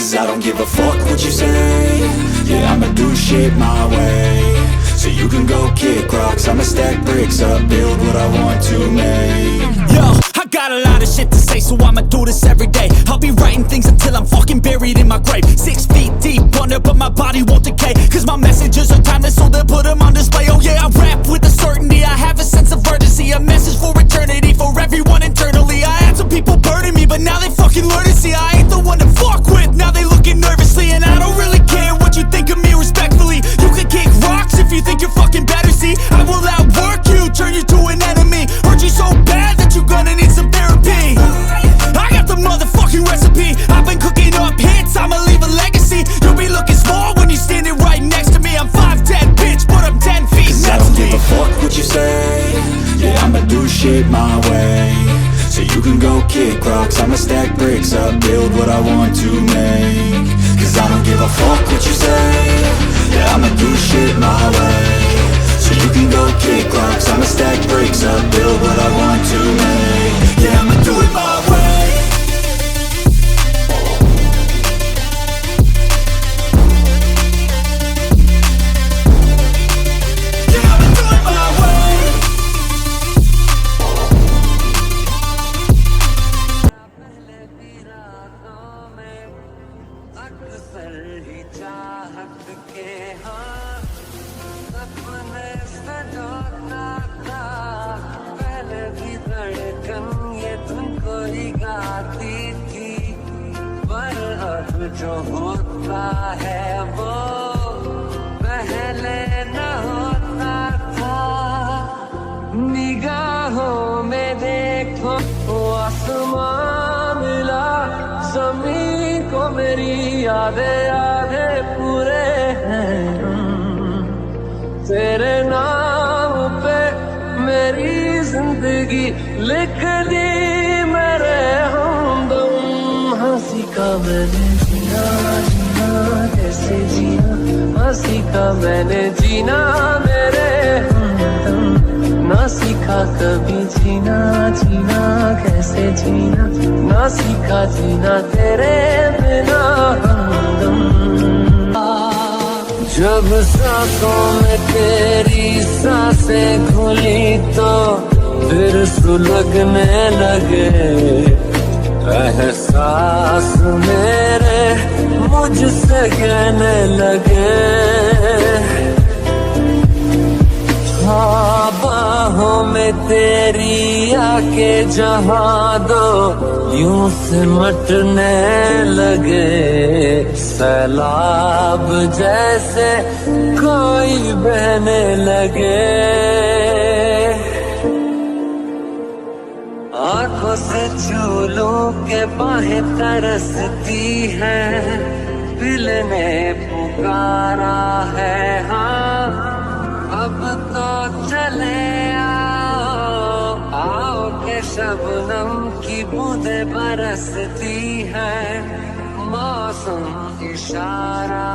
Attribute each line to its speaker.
Speaker 1: Cause I don't give a fuck what you say. Yeah, I'ma do shit my way. So you can go kick rocks, I'ma stack bricks up, build what I want to make.
Speaker 2: Yo, I got a lot of shit to say, so I'ma do this every day. I'll be writing things until I'm fucking buried in my grave. 6 feet deep under, but my body won't decay. Cause my messages are timeless, so they'll put them on display. Oh yeah, I rap with a certainty, I have a sense of urgency. A message for eternity, for everyone internally. I had some people burning me, but now they fucking learn to see I ain't the one to fuck with, now they looking nervously. And I don't really care what you think of me, respectfully. You can kick rocks if you think you're fucking better, see. I will outwork you, turn you to an enemy. Hurt you so bad that you're gonna need some therapy. I got the motherfucking recipe. I've been cooking up hits, I'ma leave a legacy. You'll be looking small when you're standing right next to me. I'm 5'10", bitch, but I'm 10 feet
Speaker 1: Cause
Speaker 2: next
Speaker 1: I don't
Speaker 2: to
Speaker 1: give
Speaker 2: me.
Speaker 1: a fuck what you say. Yeah, I'ma do shit my way. So you can go kick rocks, I'ma stack bricks up, build what I want to make. Cause I don't give a fuck what you say. Yeah, I'ma do shit my way. So you can go kick rocks, I'ma stack bricks up, build what I want to make. Yeah, I'ma do it my way. Yeah, I'ma do it my way.
Speaker 3: पहले भी रातों में अक्सर ही चाहत के हाँ सपने सजोता था। पहले भी धड़कन ये तुमको ही गाती थी, पर अब जो होता है वो पहले न होता था। निगाहों में देखो वो आसमां मिला, ज़मीन को मेरी यादें आधे पूरे हैं। तेरे नाम पे मेरी जिंदगी लिख दी मेरे हमदम। हंसी का मैंने जीना जीना कैसे जीना, हंसी का मैंने जीना मेरे हमदम। ना सीखा कभी जीना जीना कैसे जीना, ना सीखा जीना तेरे बिना हमदम। जब सांसों में तेरी सांसें खुली तो फिर सुलगने लगे एहसास मेरे, मुझसे कहने लगे। हाँ बाहों में तेरी आके जहाँ दो यूं सिमटने लगे। सैलाब जैसे कोई बहने लगे। आंखों से छू लूं के बाहें तरसती हैं, दिल ने पुकारा है हाँ अब तो चले आओ। आओ के शबनम की बूंदें बरसती हैं, मौसम इशारा